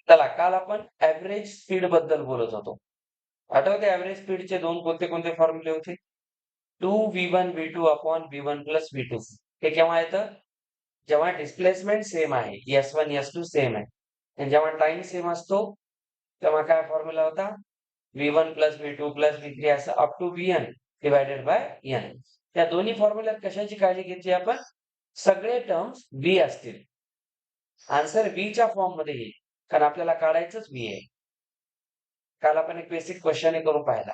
चला, काल आपण ऍव्हरेज स्पीड बद्दल बोलत होतो. आठवते ऍव्हरेज स्पीडचे दोन कोणते कोणते फॉर्म्युले होते? 2v1 v2 upon v1 plus v2. हे केव्हा येतं? जेव्हा डिस्प्लेसमेंट सेम आहे, S1 S2 सेम आहे. आणि जेव्हा टाइम सेम असतो, तेव्हा काय फॉर्म्युला होता? v1 plus v2 plus v3 असं up to vn divided by n. त्या दोन्ही फॉर्म्युल्यात कशाची काळजी घेतली आपण? सगळे टर्म्स v असतील. आन्सर v च्या फॉर्म मध्ये येईल, कारण आपल्याला काढायचंच v आहे. काल आपण एक बेसिक क्वेश्चन हे करून पाहिला.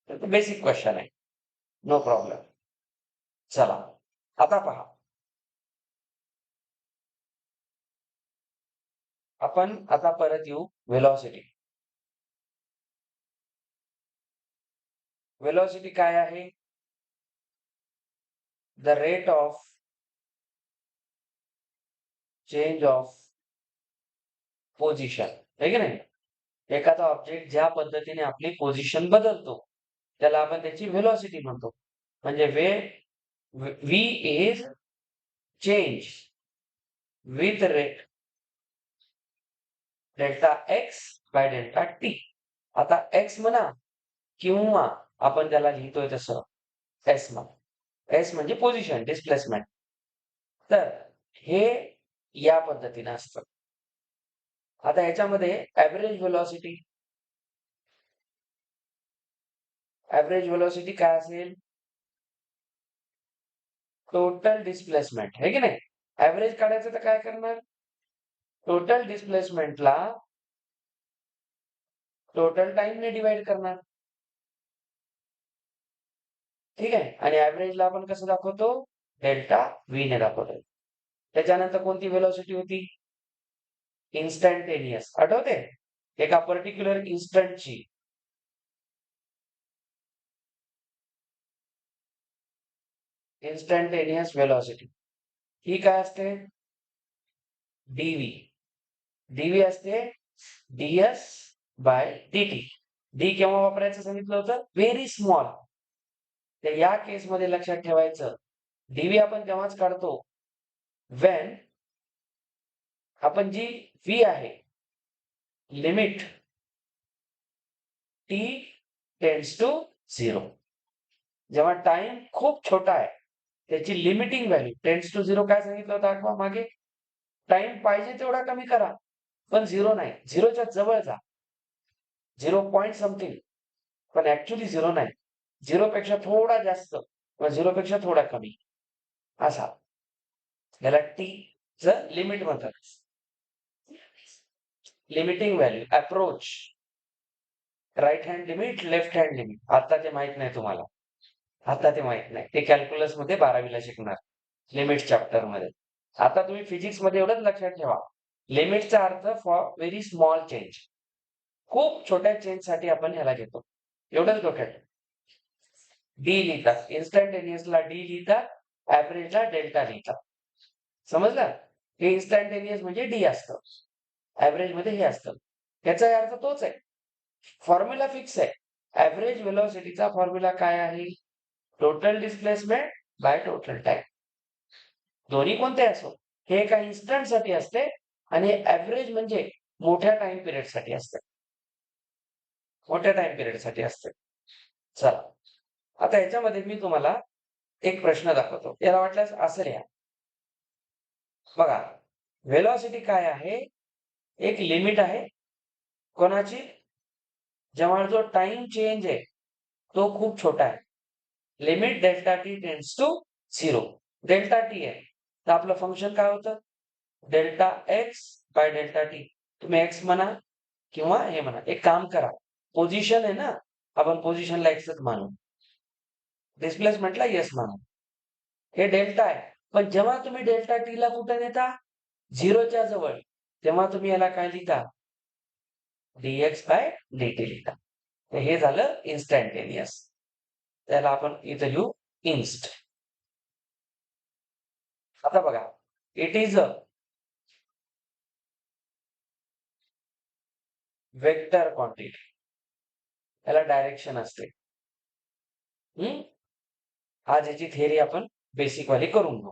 तर तो बेसिक क्वेश्चन आहे. No problem. चला, आता पहा. आपण आता परत येऊ व्हेलॉसिटी. व्हेलॉसिटी काय आहे? The rate of change of position, आहे की नाही? एखादा ऑब्जेक्ट ज्या पद्धतीने आपली पोझिशन बदलतो, त्याला आपण त्याची व्हेलॉसिटी म्हणतो. म्हणजे v is change with rate delta x by delta t. आता x म्हणा किंवा आपण त्याला लिहितोय तसं s म्हणा. s म्हणजे पोझिशन, डिस्प्लेसमेंट. तर हे या पद्धतीने असतं. आता ह्याच्यामध्ये ऍव्हरेज व्हेलॉसिटी काय असेल? टोटल डिस्प्लेसमेंट, है की नाही? ऍव्हरेज काढायचं तर काय करणार? टोटल डिस्प्लेसमेंटला टोटल टाइमने डिवाइड करणार. ठीक आहे? आणि ऍव्हरेजला आपण कसं दाखवतो? डेल्टा व्ही ने दाखवतो. त्याच्यानंतर कोणती व्हेलॉसिटी होती? इन्स्टंटेनियस. आठवते? एका पर्टिक्युलर इन्स्टंटची इन्स्टंटेनियस व्हेलॉसिटी ही काय असते? डीव्ही. डीव्ही असते ds बाय dt. डी केव्हा वापरायचं सांगितलं होतं? Very small. तर या केसमध्ये लक्षात ठेवायचं, डीव्ही आपण तेव्हाच काढतो वेन आपण जी v आहे, लिमिट t टेंड्स टू 0. जेव्हा टाइम खूप छोटा आहे, त्याची लिमिटिंग व्हॅल्यू टेंड्स टू 0 काय सांगितलं होतं आठवा मागे? टाइम पाहिजे तेवढा कमी करा, पण 0 नाही. 0च्या जवळ जा. 0 पॉइंट समथिंग, पण ऍक्च्युली 0 नाही. 0 पेक्षा थोडा जास्त किंवा 0 पेक्षा थोडा कमी असा. याला टी च लिमिट म्हणतात. Limiting value, approach, right hand limit, left hand limit. आता ते माहित नाही तुम्हाला. आता ते माहित नाही. ते कॅल्क्युलस मध्ये 12वीला शिकणार, लिमिट चॅप्टर मध्ये. आता तुम्ही फिजिक्स मध्ये एवढंच लक्षात ठेवा, लिमिटचा earth for very small change. खूप छोट्या चेंज साठी आपण ह्याला घेतो. एवढंच डोक्यात. डी लिहितात, इन्स्टंटेनियसला डी लिहितात, ऍव्हरेजला डेल्टा लिहितात. समजलं? हे इन्स्टंटेनियस म्हणजे डी असतं, ऍव्हरेज मध्ये हे असतं. त्याचा अर्थ तोच आहे. फॉर्म्युला फिक्स आहे. ऍव्हरेज व्हेलॉसिटीचा फॉर्म्युला काय आहे? Total displacement by total time. दोन्ही कोणते असो, हे एका इन्स्टंट साठी असते आणि ऍव्हरेज म्हणजे मोठ्या टाइम पिरियड साठी असते. मोठ्या टाइम पिरियड साठी असते. चला, आता ह्याच्यामध्ये मी तुम्हाला एक प्रश्न दाखवतो. याला वाटल्यास असं लिहा. बघा, व्हेलॉसिटी काय आहे? एक लिमिट आहे. कोणाची? जेव्हा जो टाइम चेंज आहे तो खूप छोटा आहे. Limit delta t tends to 0. Delta t आहे, तर आपलं फंक्शन काय होतं? Delta x by delta t. तुम्ही एक्स म्हणा किंवा हे म्हणा. एक काम करा, पोझिशन आहे ना, आपण पोझिशनला एक्सच मानू, डिस्प्लेसमेंटला येस मानू. हे डेल्टा आहे. पण जेव्हा तुम्ही डेल्टा टी ला कुठे नेता? 0च्या जवळ, तेव्हा तुम्ही याला काय लिहिता? dx बाय dt लिहिता. तर हे झालं इन्स्टंटेनियस. त्याला आपण इथं लिहू इन्स्ट. आता बघा, it is a vector quantity. याला डायरेक्शन असते. आज याची थिअरी आपण बेसिक वाली करून घेऊ.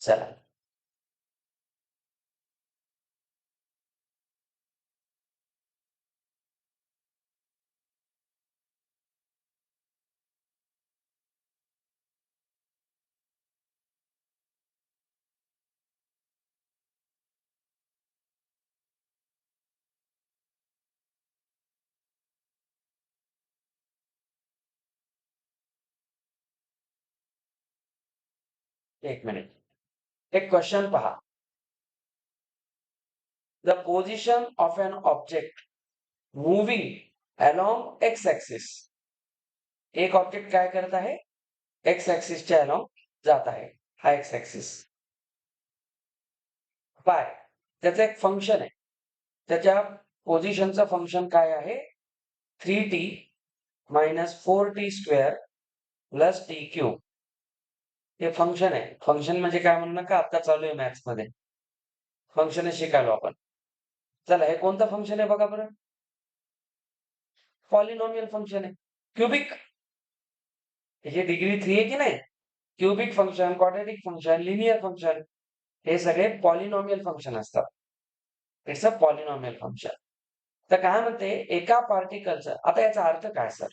चला. एक मिनिट, एक क्वेश्चन पहा. The position of an object moving along x axis. एक ऑब्जेक्ट काय करत आहे? एक्स ऍक्सिसच्या अलॉंग जात आहे. हा एक्स ऍक्सिस बाय त्याचं एक फंक्शन आहे. त्याच्या पोझिशनचं फंक्शन काय आहे? 3t minus 4t square plus T cube. हे फंक्शन आहे. फंक्शन म्हणजे काय म्हणू नका, आता चालू आहे मॅथ्स मध्ये. फंक्शन शिकायलो आपण. चला, हे कोणतं फंक्शन आहे बघा बरं. पॉलिनॉमियल फंक्शन आहे. क्युबिक. हे डिग्री 3 आहे की नाही? Cubic function, quadratic function, linear function, हे सगळे पॉलिनॉमियल फंक्शन असतात. It's a polynomial function. तर काय म्हणते, एका पार्टिकलचं, आता याचा अर्थ काय सर?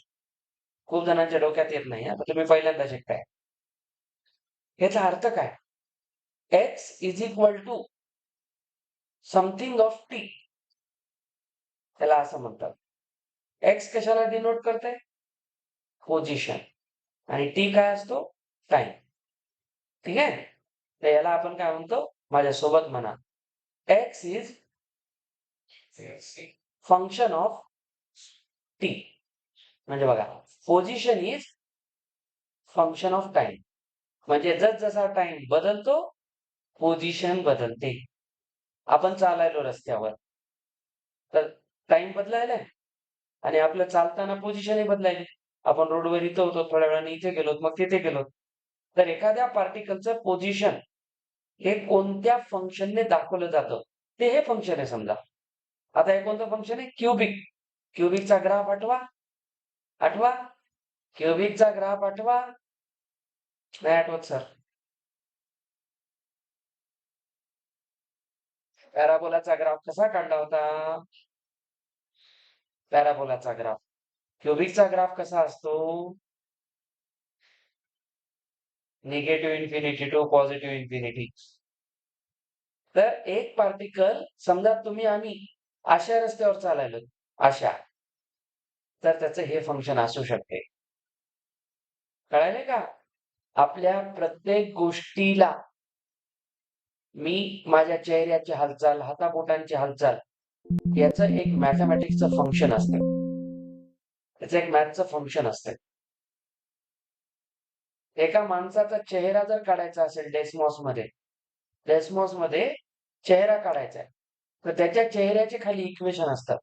खूप जणांच्या डोक्यात येत नाही. आता तुम्ही पहिल्यांदा शिकताय. याचा अर्थ काय? X is equal to something of t. त्याला असं म्हणतात. एक्स कशाला डिनोट करते? पोझिशन. आणि टी काय असतो? टाइम. ठीक आहे. तर याला आपण काय म्हणतो? माझ्यासोबत म्हणा. X is function of T. म्हणजे बघा, position is function of time. म्हणजे जसा टाइम बदलतो, पोझिशन बदलते. आपण चालायलो रस्त्यावर, तर टाइम बदलायलाय आणि आपलं चालताना पोझिशनही बदलायली. आपण रोडवर इथं होतो, थोड्या वेळाने इथे गेलो, मग तिथे गेलो. तर एखाद्या पार्टिकलचं पोझिशन हे कोणत्या फंक्शनने दाखवलं जातं, ते हे फंक्शन आहे समजा. आता हे कोणतं फंक्शन आहे? क्युबिक. क्युबिकचा ग्राफ आठवा. आठवा. क्युबिकचा ग्राफ आठवा. नाही आठवत सर. पॅराबोलाचा ग्राफ कसा काढला होता? पॅराबोलाचा ग्राफ. क्युबिकचा ग्राफ कसा असतो? Negative infinity to positive infinity. तर एक पार्टिकल समजा तुम्ही आम्ही अशा रस्त्यावर चालायलो, अशा, तर त्याचं हे फंक्शन असू शकते. कळाले का? आपल्या प्रत्येक गोष्टीला मी माझ्या चेहऱ्याची हालचाल, हाताबोटांची हालचाल, याचं एक मॅथमॅटिक्सचं फंक्शन असतं. त्याचं एक मॅथचं फंक्शन असतं. एका माणसाचा चेहरा जर काढायचा असेल डेस्मॉस मध्ये चेहरा काढायचा आहे, तर त्याच्या चेहऱ्याचे खाली इक्वेशन असतात.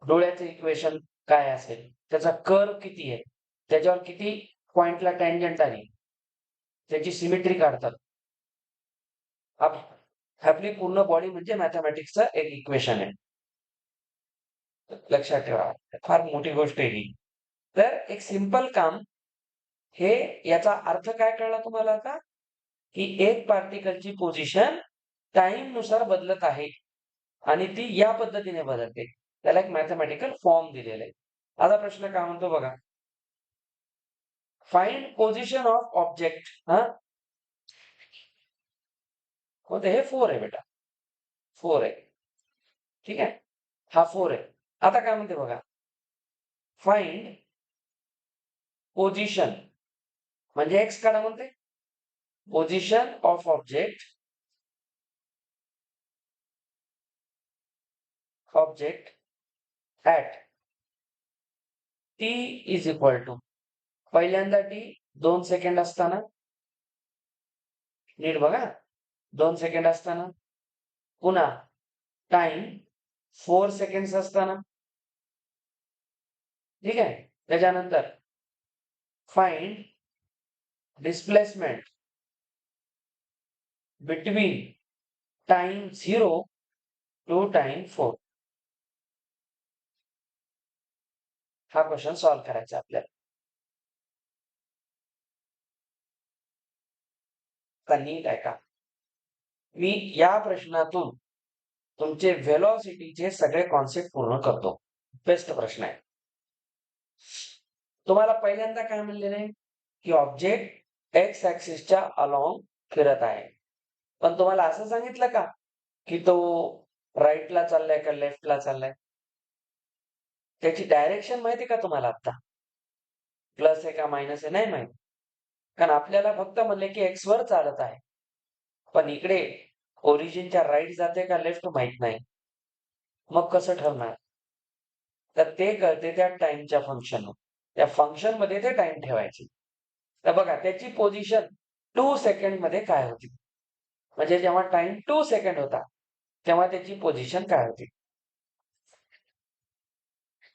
डोळ्याचं इक्वेशन काय असेल, त्याचा कर्व किती आहे, त्याच्यावर किती पॉइंटला टँजंट आली, त्याची सिमेट्री काढतात. आपली पूर्ण बॉडी म्हणजे मॅथमॅटिक्सचं एक इक्वेशन आहे. लक्षात ठेवा, फार मोठी गोष्ट आहे ही. तर एक सिंपल काम, हे याचा अर्थ काय कळला तुम्हाला आता? की एक पार्टिकलची पोझिशन टाइम नुसार बदलत आहे आणि ती या पद्धतीने बदलते. त्याला एक मॅथमॅटिकल फॉर्म दिलेला आहे. आता प्रश्न काय म्हणतो बघा. Find position of object. कोणते? हे 4 आहे बेटा, 4 आहे. ठीक आहे, हा 4 आहे. आता काय म्हणते बघा, फाइंड पोझिशन, म्हणजे एक्स काढा म्हणते. Position of object at t is equal to, पहिल्यांदा टी 2 सेकंड असताना, नीट बघा, 2 सेकंड असताना, पुन्हा टाइम 4 सेकंड्स असताना. ठीक आहे. त्याच्यानंतर find displacement between time 0 to time 4. हा क्वेश्चन सॉल्व्ह करायचा आपल्याला. नीट आहे का? मी या प्रश्नातून तुमचे व्हेलॉसिटीचे सगळे कॉन्सेप्ट पूर्ण करतो. बेस्ट प्रश्न आहे. तुम्हाला पहिल्यांदा काय म्हणलेले, की ऑब्जेक्ट एक्स ऍक्सिसच्या अलॉंग फिरत आहे. पण तुम्हाला असं सांगितलं का की तो राईटला चाललाय का लेफ्टला चाललाय? त्याची डायरेक्शन माहिती का तुम्हाला? आता प्लस आहे का मायनस आहे नाही माहिती. कारण आपल्याला फक्त म्हणले की एक्स वर चालत आहे, पण इकडे ओरिजिनच्या राईट जाते का लेफ्ट माहित नाही. मग कसं ठरणार? तर ते कळते त्या टाइमच्या फंक्शनवर. त्या फंक्शन मध्ये ते टाइम ठेवायचे. तर बघा त्याची पोझिशन 2 सेकंड मध्ये काय होती? म्हणजे जेव्हा टाइम 2 सेकंड होता, तेव्हा त्याची पोझिशन काय होती?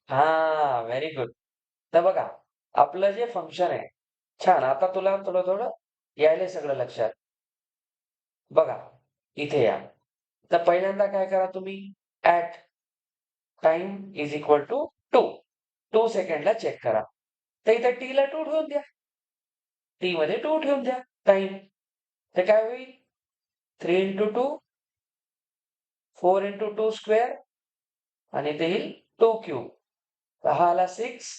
हा, व्हेरी गुड. तर बघा, आपलं जे फंक्शन आहे, छान. आता तुला थोडं-थोडं यायलंय सगळं लक्षात. बघा, इथे या. तर पहिल्यांदा काय करा तुम्ही? At time is equal to 2. 2 सेकंडला चेक करा. तर इथे टीला 2 ठेवून द्या. टी मध्ये 2 ठेवून द्या टाइम. तर काय होईल? 3 इंटू 2, 4 इंटू 2 स्क्वेअर आणि ते येईल 2 क्यूब. तर हा आला 6,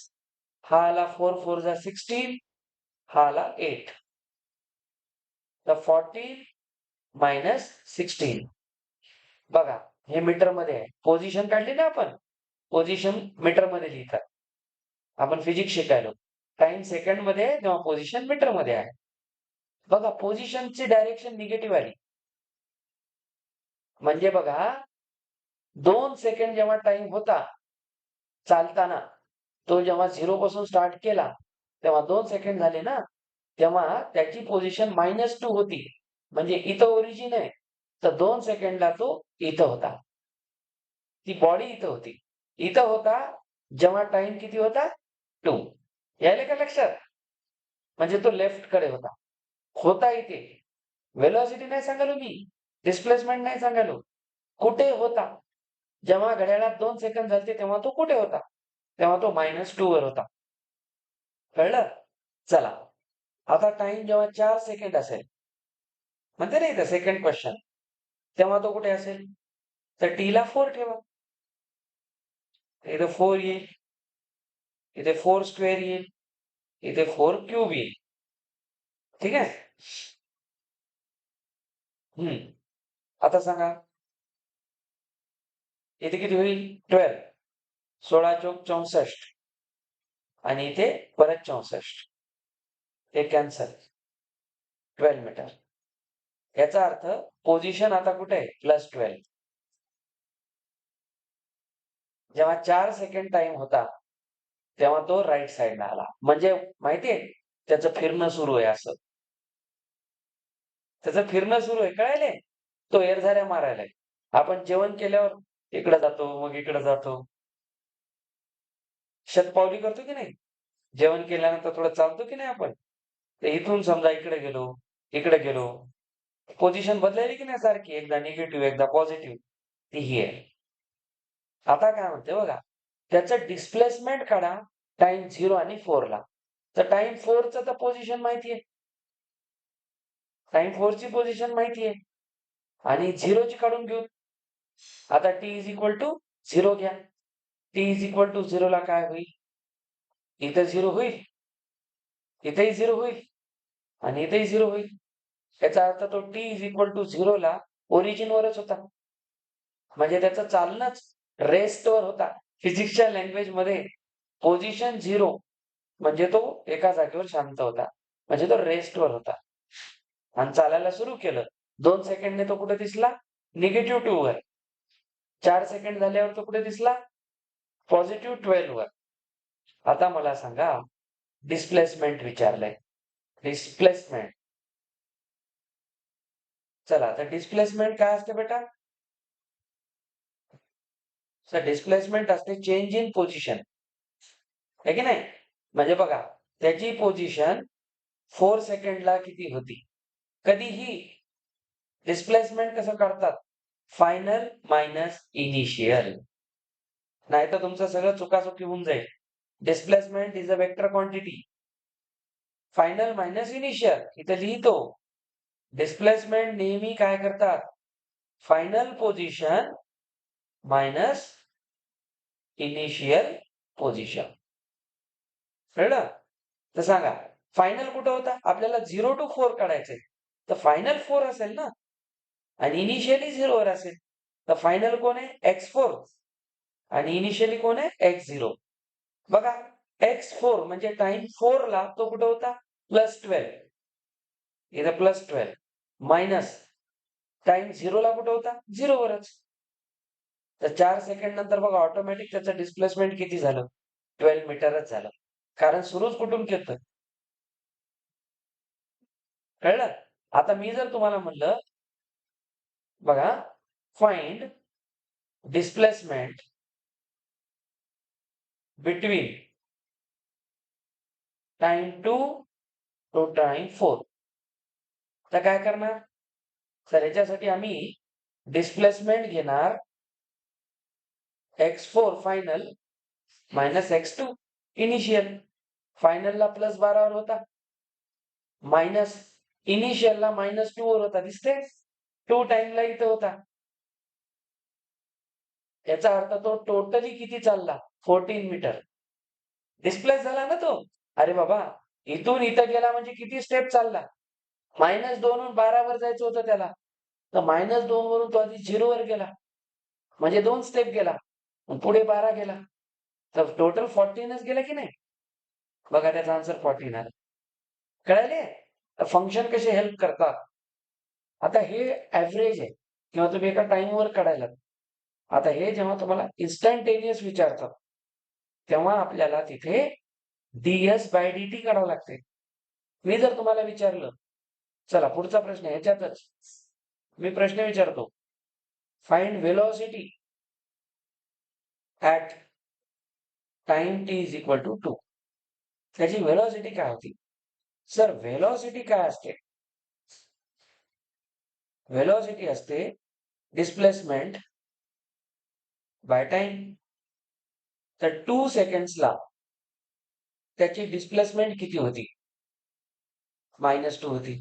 हा आला 4 4 जा 16, हा आला 8. तर 14 मायनस 16. बघा, हे मीटरमध्ये आहे. पोझिशन काढली ना आपण? पोझिशन मीटरमध्ये लिहितात. आपण फिजिक्स शिकायलो. टाइम सेकंडमध्ये आहे, तेव्हा पोझिशन मीटरमध्ये आहे. बघा, पोझिशनची डायरेक्शन निगेटिव्ह आली. म्हणजे बघा, 2 सेकंड जेव्हा टाइम होता चालताना, तो जेव्हा 0 पासून स्टार्ट केला, तेव्हा 2 सेकंड झाले ना, तेव्हा त्याची पोझिशन -2 होती. म्हणजे इथं ओरिजिन आहे, तर 2 सेकंडला तो इथं होता. ती बॉडी इथं होती. इथं होता जेव्हा टाइम किती होता? 2. यायले का लक्षात? म्हणजे तो लेफ्टकडे होता. होता इथे. व्हेलॉसिटी नाही सांगालो मी. डिस्प्लेसमेंट नाही सांगालो. कुठे होता? जेव्हा घड्याळात 2 सेकंद झालते तेव्हा तो कुठे होता? तेव्हा तो -2 वर होता. कळलं? चला. आता टाइम जेव्हा 4 सेकंड असेल, म्हणते ना इथं सेकंड क्वेश्चन, तेव्हा तो कुठे असेल? तर टीला 4 ठेवा. इथे 4 येईल. इथे 4 स्क्वेअर येईल. इथे 4 क्यूब येईल. ठीक आहे? हं. आता सांगा. इथे किती होईल? 12. 16 चोक 64 आणि इथे परत 64. हे कॅन्सल. 12 मीटर. याचा अर्थ पोझिशन आता कुठे आहे? +12. जेव्हा 4 सेकंड टाइम होता, तेव्हा तो राइट साइडला आला. म्हणजे माहितीये त्याचं फिरणं सुरू आहे असं. त्याचं फिरणं सुरू आहे. कळायलंय? तो एरझाऱ्या मारायलाय. आपण जेवण केल्यावर इकडे जातो, मग इकडे जातो. शतपावली करतो की नाही? जेवण केल्यानंतर थोडं चालतो की नाही आपण? तर इथून समजा इकडे गेलो. पोझिशन बदलायली की नाही सारखी? एकदा निगेटिव्ह, एकदा पॉझिटिव्ह. ती ही आहे. आता काय म्हणते बघा, त्याचं डिस्प्लेसमेंट काढा टाइम 0 आणि 4 ला. तर टाइम 4चं तर पोझिशन माहिती आहे. टाइम 4 ची पोझिशन माहिती आहे. आणि 0 ची काढून घेऊ. आता t इज इक्वल टू 0 घ्या. t इज इक्वल टू 0 ला काय होईल? इथं 0 होईल. इथेही 0 होईल. आणि इथेही 0 होईल. याचा अर्थ तो t इज इक्वल टू 0 ला ओरिजिन वरच होता. म्हणजे त्याचं चालणंच रेस्टवर होता. फिजिक्सच्या लँग्वेजमध्ये पोझिशन 0 म्हणजे तो एका जागेवर शांत होता. म्हणजे तो रेस्टवर होता. आणि चालायला सुरू केलं. 2 सेकंडने तो कुठे दिसला? -2 वर. 4 सेकंड झाल्यावर तो कुठे दिसला? +12 वर. आता मला सांगा, डिस्प्लेसमेंट विचारलंय. डिस्प्लेसमेंट. चला, तर डिस्प्लेसमेंट काय असते बेटा? तर डिस्प्लेसमेंट असते चेंज इन पोझिशन. आहे की नाही? म्हणजे बघा, त्याची पोझिशन 4 सेकंडला किती होती? कधीही डिस्प्लेसमेंट कसं काढतात? Final minus initial. नाहीतर तुमचं सगळं चुकाचुकी होऊन जाईल. Displacement is a vector quantity. Final minus initial इथे लिहितो. डिस्प्लेसमेंट नेहमी काय करतात? Final position minus initial position. कळलं? तर सांगा, फायनल कुठं होता? आपल्याला 0 टू 4 काढायचंय. तर फायनल 4 असेल ना? आणि इनिशियली 0 वर असेल. तर फायनल कोण आहे? x4 आणि इनिशियली कोण आहे? x0. बघा, x4 म्हणजे टाइम 4 ला तो कुठं होता? +12. इथं +12 मायनस टाइम 0 ला कुठं होता? 0 वरच. तर 4 सेकंड नंतर बघा ऑटोमॅटिक त्याचं डिस्प्लेसमेंट किती झालं? 12 मीटरच झालं. कारण सुरूच कुठून केलं? कळलं? आता मी जर तुम्हाला म्हणलं बघा, find displacement between time 2 to time 4. तर काय करणार? तर याच्यासाठी आम्ही डिस्प्लेसमेंट घेणार x4 final minus x2 initial. फायनलला +12 वर होता, मायनस इनिशियलला -2 वर होता. दिसते? 2 टाइमला इथं होता. याचा अर्थ तो टोटली किती चालला? 14 मीटर. डिस्प्लेस झाला ना तो. अरे बाबा, इथून इथं गेला म्हणजे किती स्टेप चालला? -2 वरून 12 वर जायचं होतं त्याला. तर -2 वरून तो आधी 0 वर गेला. म्हणजे 2 स्टेप गेला. पुढे 12 गेला. तर टोटल 14च गेला की नाही? बघा त्याचा आन्सर 14 आला. कळाले? फंक्शन कसे हेल्प करतात. आता हे ऍव्हरेज आहे किंवा तुम्ही एका टाइमवर काढायला. आता हे जेव्हा तुम्हाला इन्स्टंटेनियस विचारतात, तेव्हा आपल्याला तिथे ds/dt काढावं लागते. मी जर तुम्हाला विचारलं, चला पुढचा प्रश्न ह्याच्यातच मी प्रश्न विचारतो, find velocity at time t is equal to 2. त्याची व्हेलॉसिटी काय होती? सर व्हेलॉसिटी काय असते? व्हेलॉसिटी असते डिस्प्लेसमेंट बाय टाइम. तर 2 सेकंड्सला त्याची डिस्प्लेसमेंट किती होती? -2 होती.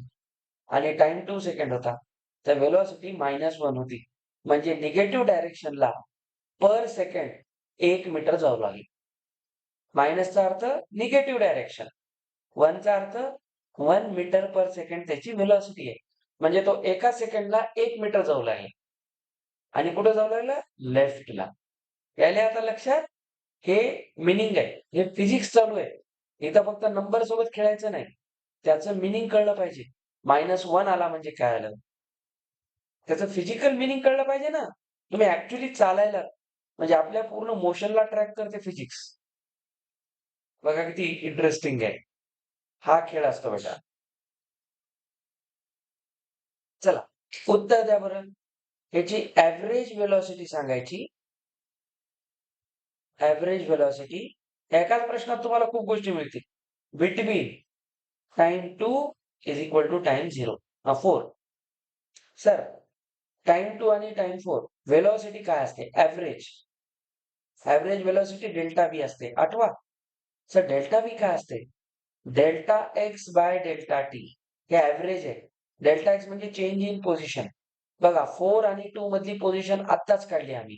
आणि टाइम 2 सेकंड होता. तर व्हेलॉसिटी -1 होती. म्हणजे निगेटिव्ह डायरेक्शनला पर सेकंड 1 मीटर जाऊ लागेल. मायनसचा अर्थ निगेटिव्ह डायरेक्शन. 1 चा अर्थ 1 मीटर पर सेकंड त्याची व्हेलॉसिटी आहे. म्हणजे तो एका सेकंडला 1 मीटर जाऊ लागेल. आणि कुठं जाऊ लागला? लेफ्टला. यायला आता लक्षात? हे मिनिंग आहे. हे फिजिक्स चालू आहे. इथं फक्त नंबर सोबत खेळायचं नाही. त्याचं मिनिंग कळलं पाहिजे. -1 आला म्हणजे काय आलं? त्याचं फिजिकल मिनिंग कळलं पाहिजे ना. तुम्ही ऍक्च्युली चालायला म्हणजे आपल्या पूर्ण मोशनला ट्रॅक करते फिजिक्स. बघा किती इंटरेस्टिंग आहे. हा खेळ असतो बेटा. चला उत्तर द्या बरं. ह्याची ऍव्हरेज व्हेलॉसिटी सांगायची. ऍव्हरेज व्हेलॉसिटी एकाच प्रश्नात तुम्हाला खूप गोष्टी मिळतील. Between time 2 is equal to time 0 4. Sir time 2 आणि टाइम 4 व्हेलॉसिटी काय असते? Average. Average velocity delta v असते. आठवा. सर डेल्टा व्ही काय असते? Delta x by delta t. हे ऍव्हरेज आहे. डेल्टा एक्स म्हणजे चेंज इन पोझिशन. बघा 4 आणि 2 मधली पोझिशन आत्ताच काढली आम्ही.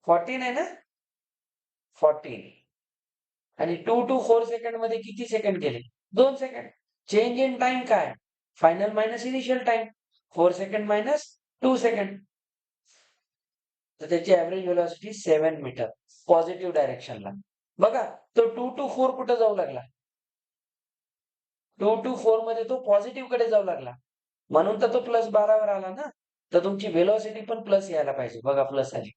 14 आहे ना? 14. आणि 2 टू 4 सेकंड मध्ये किती सेकंड गेले? 2 सेकंड. चेंज इन टाइम काय? Final minus initial time. 4 second minus 2 second. तर त्याची ऍव्हरेज व्हेलॉसिटी 7 मीटर पॉझिटिव्ह डायरेक्शनला. बघा तो 2 टू 4 कुठं जाऊ लागला? 2 टू 4 मध्ये तो पॉझिटिव्ह कडे जाऊ लागला. म्हणून तर तो +12 वर आला ना. तर तुमची व्हेलॉसिटी पण प्लस यायला पाहिजे. बघा प्लस आली.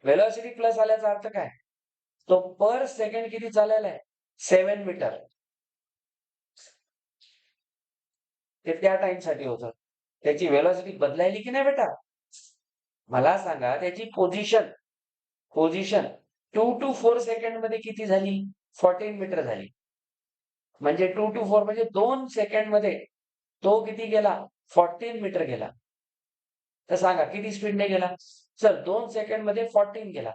व्हेलॉसिटी प्लस आल्याचा अर्थ काय? तो पर सेकंड किती चाललेला आहे? 7 मीटर. ते त्या टाइम साठी होतं. त्याची व्हेलॉसिटी बदलायली की नाही बेटा? मला सांगा त्याची पोझिशन पोझिशन 2 टू 4 सेकंड मध्ये किती झाली? 14 मीटर झाली. म्हणजे 2 टू 4 म्हणजे 2 सेकंड मध्ये तो किती गेला? 14 मीटर गेला. तर सांगा किती स्पीडने गेला? सर 2 सेकंड मध्ये 14 गेला.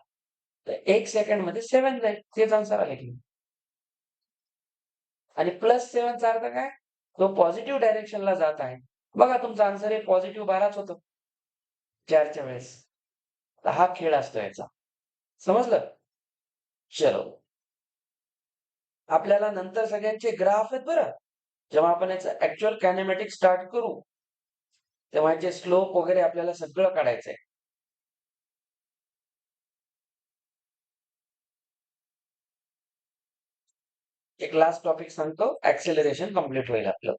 तर 1 सेकंड मध्ये 7 जाईल. तेच आन्सर आले की. आणि +7 चा अर्थ काय? तो पॉझिटिव्ह डायरेक्शनला जात आहे. बघा तुमचा आन्सर हे पॉझिटिव्ह 12च होतं. 4च्या वेळेस. तर हा खेळ असतो याचा. समजलं? चलो. आपल्याला नंतर सगळ्यांचे ग्राफ आहेत बरं. जेव्हा आपण याचं ऍक्च्युअल कायनेमॅटिक्स स्टार्ट करू, तेव्हा याचे स्लोप वगैरे आपल्याला सगळं काढायचंय. एक लास्ट टॉपिक सांगतो, ऍक्सेलरेशन कम्प्लीट होईल आपलं.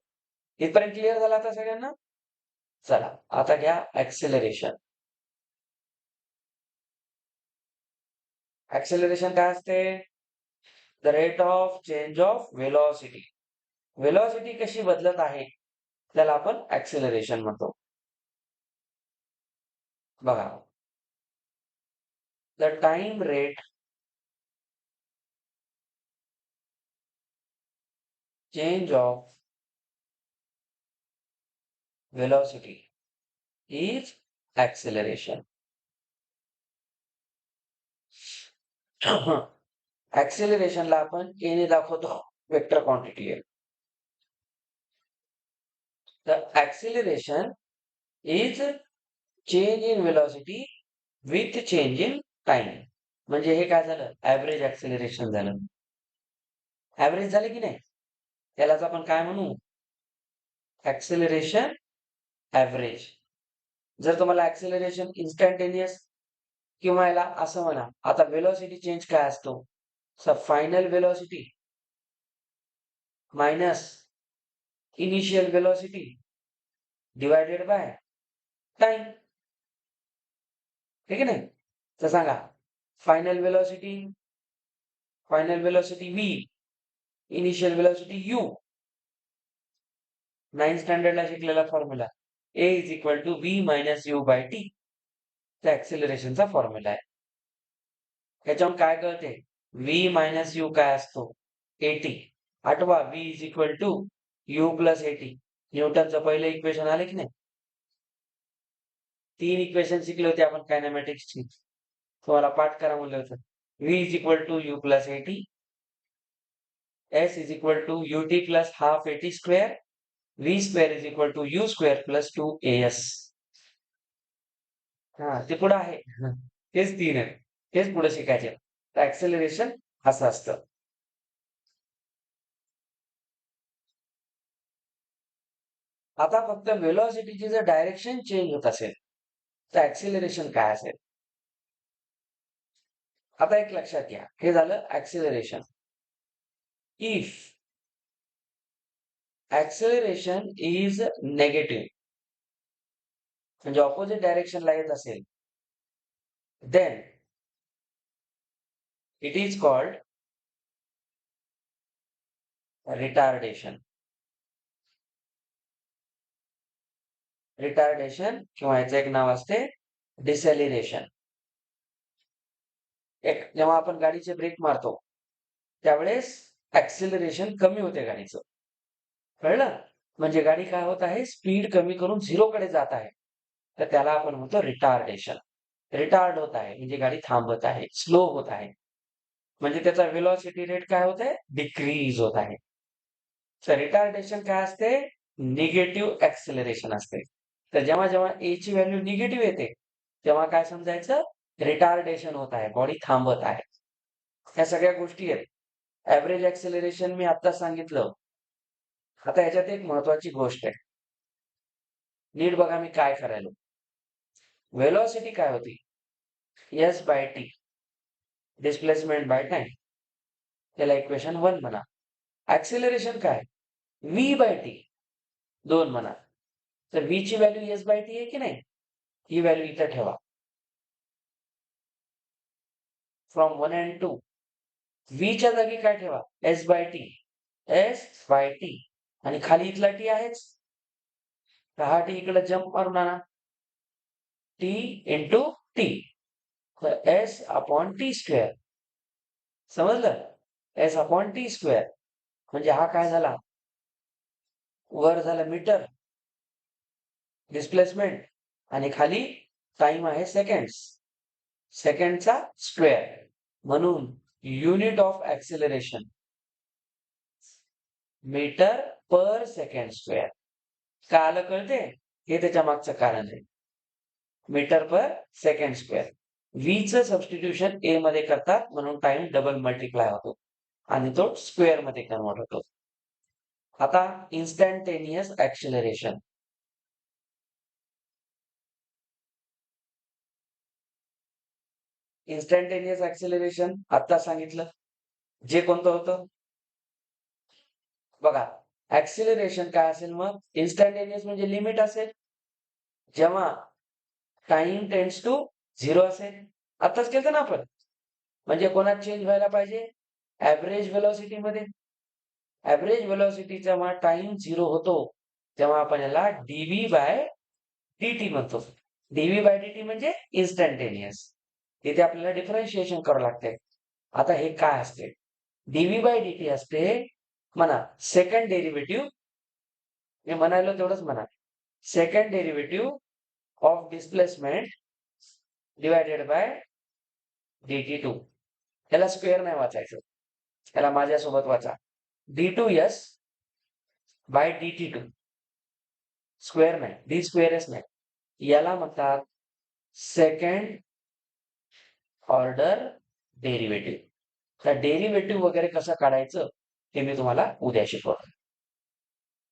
इथपर्यंत क्लिअर झालं आता सगळ्यांना? चला आता घ्या ऍक्सेलरेशन. ऍक्सेलरेशन काय असते? The rate of change of velocity. Velocity कशी बदलत आहे त्याला आपण ऍक्सेलरेशन म्हणतो. बघा, the time rate change of velocity is acceleration. ऍक्सेलरेशनला आपण ए ने दाखवतो, वेक्टर क्वांटिटी आहे. The acceleration is change in velocity with change in time. म्हणजे हे काय झालं? ऍव्हरेज ऍक्सेलरेशन झालं. ऍव्हरेज झालं की नाही? त्यालाच आपण काय म्हणू? Acceleration average. जर तुम्हाला ऍक्सेलरेशन इन्स्टंटेनियस किंवा याला असं म्हणा, आता वेलोसिटी चेंज काय असतो? Final velocity minus initial velocity divided by time. ठीक आहे नाही? तर सांगा, final velocity v, initial velocity u. 9th स्टँडर्डला शिकलेला formula a is equal to v minus u by t. त्या ऍक्सेलरेशनचा फॉर्म्युला आहे. ह्याच्यावर काय कळते? v मायनस u काय असतो? at. आठवा, v is equal to u plus at. न्यूटनचं पहिलं इक्वेशन आले की नाही? 3 इक्वेशन शिकले होते आपण कायनेमॅटिक्सची. तुम्हाला पाठ करा म्हणलं होतं. v is equal to u plus at. s is equal to ut plus half at square. v square is equal to u square plus 2as. हा, ते पुढे आहे. हेच 3 आहे. हेच पुढे शिकायचे. ऍक्सेलरेशन असं असतं. आता फक्त वेलोसिटीची जर डायरेक्शन चेंज होत असेल तर ऍक्सेलरेशन काय असेल? आता एक लक्षात घ्या, हे झालं acceleration. If acceleration is negative म्हणजे ऑपोजिट डायरेक्शनला येत असेल, then it is called retardation. Retardation किंवा याचं एक नाव असते डिसेलिरेशन. एक जेव्हा आपण गाडीचे ब्रेक मारतो त्यावेळेस ऍक्सेलरेशन कमी होते गाडीचं. कळलं? म्हणजे गाडी काय होत आहे? स्पीड कमी करून 0 कडे जात आहे. तर त्याला आपण म्हणतो रिटार्डेशन. रिटार्ड होत आहे म्हणजे गाडी थांबत आहे, स्लो होत आहे. म्हणजे त्याचा वेलॉसिटी रेट काय होत आहे? डिक्रीज होत आहे. तर रिटार्डेशन काय असते? निगेटिव्ह ऍक्सेलरेशन असते. तर जेव्हा जेव्हा ए ची व्हॅल्यू निगेटिव्ह येते तेव्हा काय समजायचं? रिटार्डेशन होत आहे, बॉडी थांबत आहे. ह्या सगळ्या गोष्टी आहेत. ऍव्हरेज ऍक्सेलरेशन मी आता सांगितलं. आता याच्यात एक महत्वाची गोष्ट आहे. नीट बघा मी काय करायलो. वेलॉसिटी काय होती? S by t, displacement by time. त्याला इक्वेशन 1 म्हणा. ऍक्सेलरेशन काय? व्ही बाय टी 2 म्हणा. तर व्ही ची व्हॅल्यू एस बाय टी आहे की नाही? ही व्हॅल्यू इथं ठेवा. From 1 and 2. व्ही च्या जागी काय ठेवा? S by t. S by t आणि खाली इथला टी आहेच. तर हा टी इकडे जम्प मारून आणा. T into T. S upon T square. समजलं? एस अपॉन टी स्क्वेअर म्हणजे हा काय झाला? वर झालं मीटर डिस्प्लेसमेंट आणि खाली टाइम आहे सेकंड्स. सेकंडचा स्क्वेअर. म्हणून unit of acceleration metre per second square. का आलं कळते? हे त्याच्या मागचं कारण आहे. Metre per second square. V चं सबस्टिट्यूशन ए मध्ये करतात म्हणून टाइम डबल मल्टिप्लाय होतो आणि तो स्क्वेअर मध्ये कन्वर्ट होतो. आता इन्स्टंटेनियस ऍक्सेलरेशन. इन्स्टंटेनियस ऍक्सेलरेशन आता सांगितलं. जे कोणतं होतं? बघा, ऍक्सिलरेशन काय असेल मग? इन्स्टंटेनियस म्हणजे लिमिट असेल जेव्हा टाइम टेंड्स टू 0 असेल. आताच केलं ना आपण. म्हणजे कोणात चेंज व्हायला पाहिजे? ऍव्हरेज व्हेलॉसिटीमध्ये. ऍव्हरेज व्हेलॉसिटी जेव्हा टाइम 0 होतो, तेव्हा आपण याला डीव्ही बाय dt म्हणतो. डीव्ही बाय dt म्हणजे इन्स्टंटेनियस. तिथे आपल्याला डिफरन्शिएशन करावं लागते. आता हे काय असते? डीव्ही बाय dt असते म्हणा सेकंड डेरिव्हेटिव्ह. मी म्हणालो तेवढंच म्हणा. Second derivative of displacement divided by dt2. याला स्क्वेअर नाही वाचायचं. याला माझ्यासोबत वाचा. d2s by dt2. स्क्वेअर नाही, डी स्क्वेअरच नाही. याला म्हणतात सेकंड ऑर्डर डेरिव्हेटिव्ह. तर डेरिव्हेटिव्ह वगैरे कसं काढायचं ते मी तुम्हाला उद्या शिकवतो.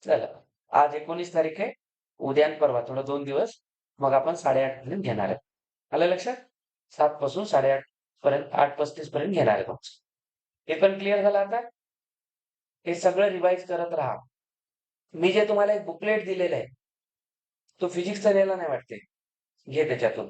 चला, आज 19 तारीख आहे. उद्या आणि परवा थोडं 2 दिवस, मग आपण 8:30 पर्यंत घेणार आहे. आलं लक्षात? 7 पासून 8:30 पर्यंत, 8:35 पर्यंत घेणार आहे तुमचं. हे पण क्लिअर झालं आता? हे सगळं रिवाइज करत राहा. मी जे तुम्हाला एक बुकलेट दिलेलं आहे, तो फिजिक्सचा लिहिला नाही वाटते. घे त्याच्यातून.